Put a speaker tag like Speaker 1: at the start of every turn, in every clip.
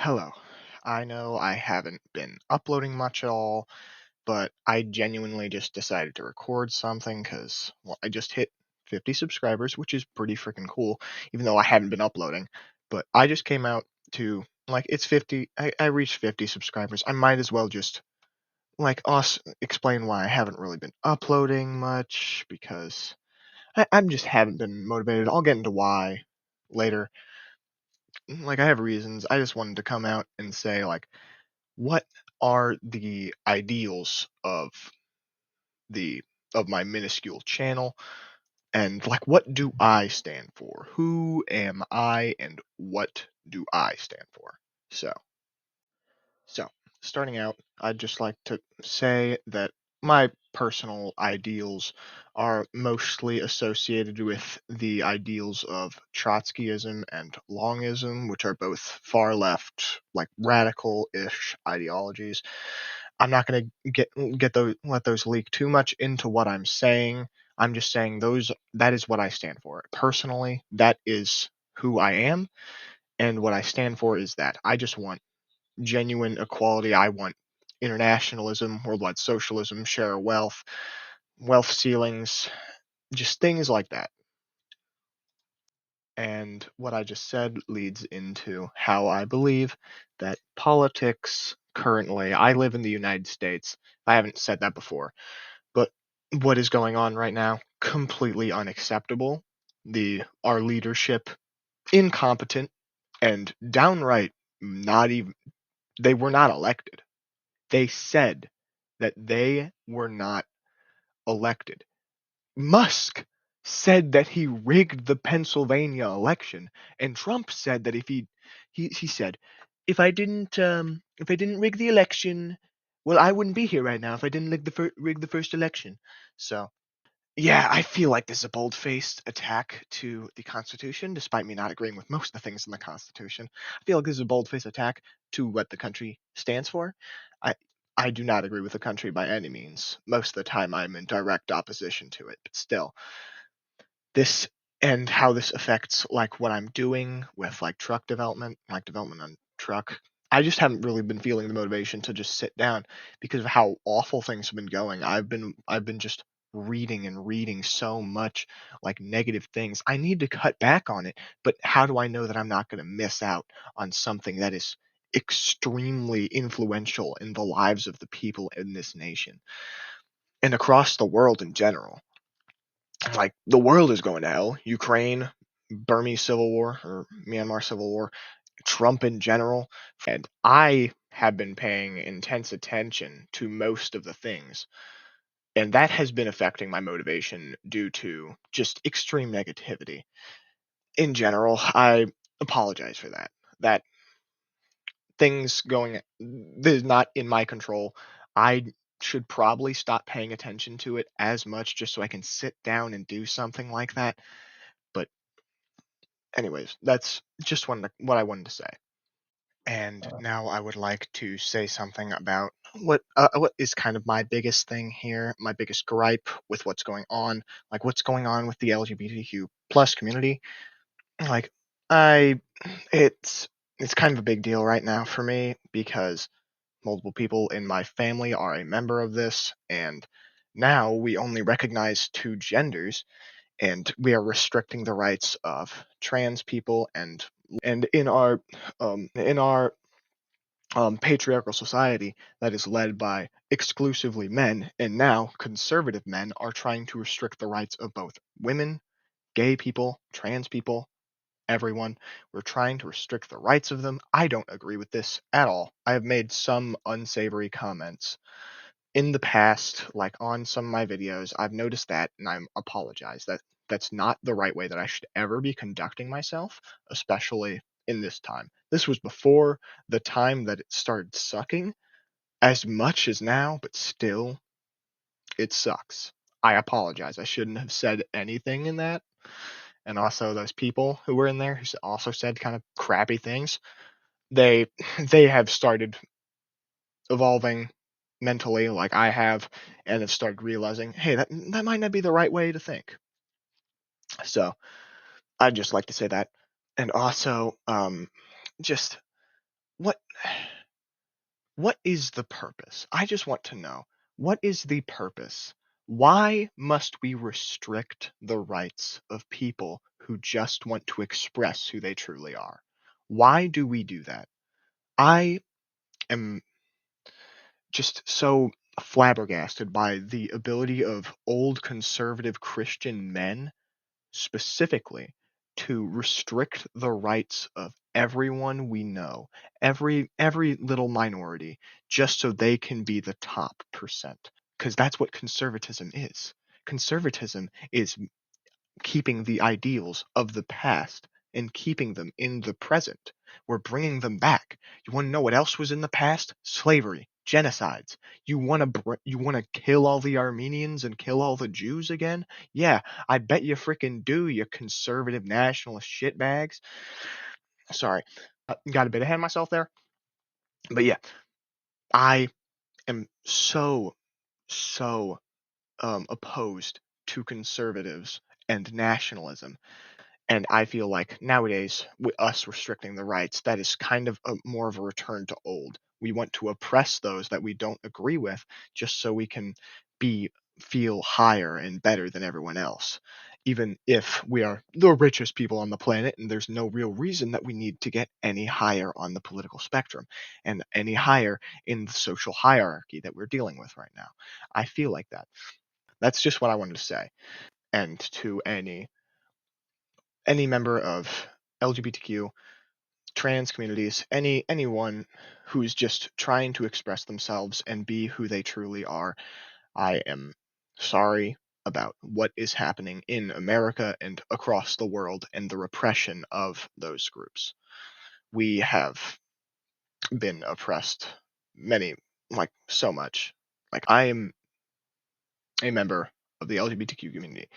Speaker 1: Hello. I know I haven't been uploading much at all, but I genuinely just decided to record something because, well, I just hit 50 subscribers, which is pretty freaking cool, even though I hadn't been uploading. But I just came out to, like, it's 50, I reached 50 subscribers. I might as well just, like, explain why I haven't really been uploading much because I just haven't been motivated. I'll get into why later. Like, I have reasons. I just wanted to come out and say, like, what are the ideals the of my minuscule channel, and like what do I stand for? Who am I and what do I stand for? So so starting out, I'd just like to say that my personal ideals are mostly associated with the ideals of Trotskyism and Longism, which are both far left, like radical-ish ideologies. I'm not going to get those let those leak too much into what I'm saying. I'm just saying that is what I stand for. Personally, that is who I am, and what I stand for is that I just want genuine equality. I want internationalism, worldwide socialism, share wealth, wealth ceilings, just things like that. And what I just said leads into how I believe that politics currently, I live in the United States. I haven't said that before, but what is going on right now, completely unacceptable. Our leadership, incompetent and downright not even, they were not elected. They said that they were not elected. Musk said that he rigged the Pennsylvania election, and Trump said that he said, if I didn't rig the election, well, I wouldn't be here right now if I didn't rig the first election. So yeah, I feel like this is a bold-faced attack to the Constitution, despite me not agreeing with most of the things in the Constitution. I feel like this is a bold-faced attack to what the country stands for. I I do not agree with the country by any means. Most of the time, I'm in direct opposition to it, but still, this and how this affects like what I'm doing with like truck development, like development on truck. I just haven't really been feeling the motivation to just sit down because of how awful things have been going. I've been just reading and reading so much like negative things. I need to cut back on it, but how do I know that I'm not going to miss out on something that is extremely influential in the lives of the people in this nation and across the world in general? Like the world is going to hell. Ukraine, Burmese civil war or Myanmar civil war, Trump in general, and I have been paying intense attention to most of the things, and that has been affecting my motivation due to just extreme negativity. In general, I apologize for that. That things going that is not in my control. I should probably stop paying attention to it as much just so I can sit down and do something like that. But anyways, that's just what I wanted to say. And now I would like to say something about what is kind of my biggest thing here, my biggest gripe with what's going on, like what's going on with the LGBTQ plus community. Like I, it's it's kind of a big deal right now for me because multiple people in my family are a member of this, and now we only recognize two genders, and we are restricting the rights of trans people and in our patriarchal society that is led by exclusively men, and now conservative men are trying to restrict the rights of both women, gay people, trans people, everyone. We're trying to restrict the rights of them. I don't agree with this at all. I have made some unsavory comments in the past, like on some of my videos. I've noticed that, and I apologize. That's not the right way that I should ever be conducting myself, especially in this time. This was before the time that it started sucking as much as now, but still, it sucks. I apologize. I shouldn't have said anything in that. And also, those people who were in there who also said kind of crappy things, they they have started evolving mentally like I have, and have started realizing, hey, that might not be the right way to think. So I'd just like to say that. And also, just what what is the purpose? I just want to know, what is the purpose? Why must we restrict the rights of people who just want to express who they truly are? Why do we do that? I am just so flabbergasted by the ability of old conservative Christian men specifically to restrict the rights of everyone we know, every little minority, just so they can be the top percent. Because that's what conservatism is. Conservatism is keeping the ideals of the past and keeping them in the present. We're bringing them back. You want to know what else was in the past? Slavery, genocides. You want to kill all the Armenians and kill all the Jews again? Yeah, I bet you frickin' do, you conservative nationalist shitbags. Sorry, got a bit ahead of myself there. But yeah, I am so opposed to conservatives and nationalism. And I feel like nowadays, with us restricting the rights, that is kind of more of a return to old. We want to oppress those that we don't agree with, just so we can be feel higher and better than everyone else. Even if we are the richest people on the planet, and there's no real reason that we need to get any higher on the political spectrum and any higher in the social hierarchy that we're dealing with right now. I feel like that. That's just what I wanted to say. And to any member of LGBTQ, trans communities, anyone who's just trying to express themselves and be who they truly are, I am sorry about what is happening in America and across the world and the repression of those groups. We have been oppressed many, like so much. Like I am a member of the LGBTQ community.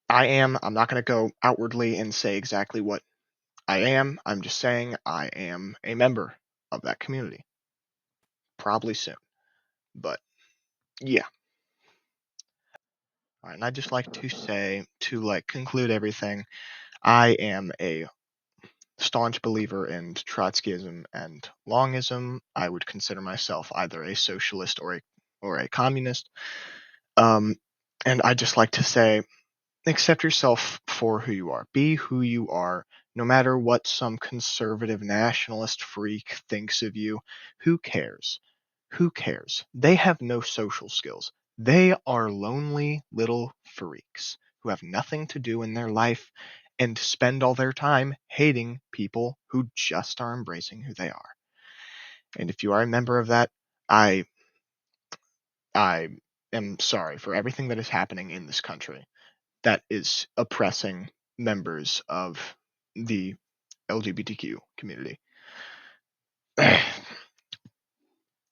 Speaker 1: I'm not going to go outwardly and say exactly what I am. I'm just saying I am a member of that community. Probably soon. But yeah. All right, and I'd just like to say, to like conclude everything, I am a staunch believer in Trotskyism and Longism. I would consider myself either a socialist or a communist. Um, and I'd just like to say, accept yourself for who you are. Be who you are, no matter what some conservative nationalist freak thinks of you. Who cares? Who cares? They have no social skills. They are lonely little freaks who have nothing to do in their life and spend all their time hating people who just are embracing who they are. And if you are a member of that, I I am sorry for everything that is happening in this country that is oppressing members of the LGBTQ community.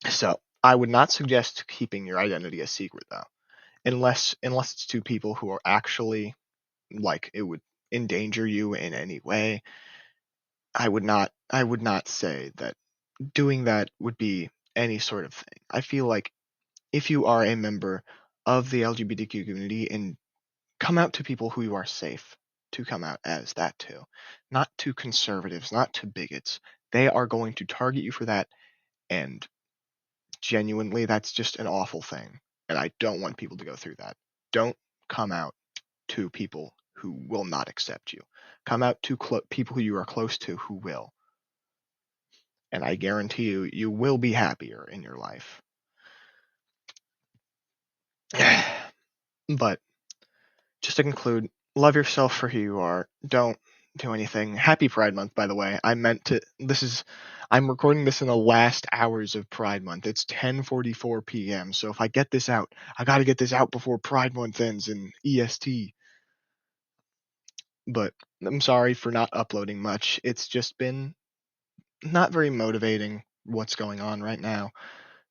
Speaker 1: So I would not suggest keeping your identity a secret though, unless it's to people who are actually like it would endanger you in any way. I would not say that doing that would be any sort of thing. I feel like if you are a member of the LGBTQ community and come out to people who you are safe to come out as that too. Not to conservatives, not to bigots. They are going to target you for that, and genuinely, that's just an awful thing. And I don't want people to go through that. Don't come out to people who will not accept you. Come out to people who you are close to who will. And I guarantee you, you will be happier in your life. But just to conclude, love yourself for who you are. Don't do anything. Happy Pride Month, by the way. I'm recording this in the last hours of Pride Month. It's 10:44 p.m. So if I get this out, I got to get this out before Pride Month ends in EST. But I'm sorry for not uploading much. It's just been not very motivating what's going on right now.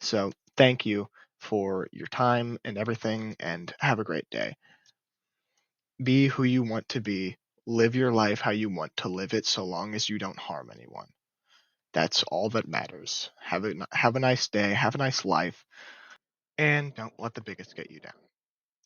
Speaker 1: So thank you for your time and everything, and have a great day. Be who you want to be. Live your life how you want to live it, so long as you don't harm anyone. That's all that matters. Have a nice day. Have a nice life. And don't let the bigots get you down.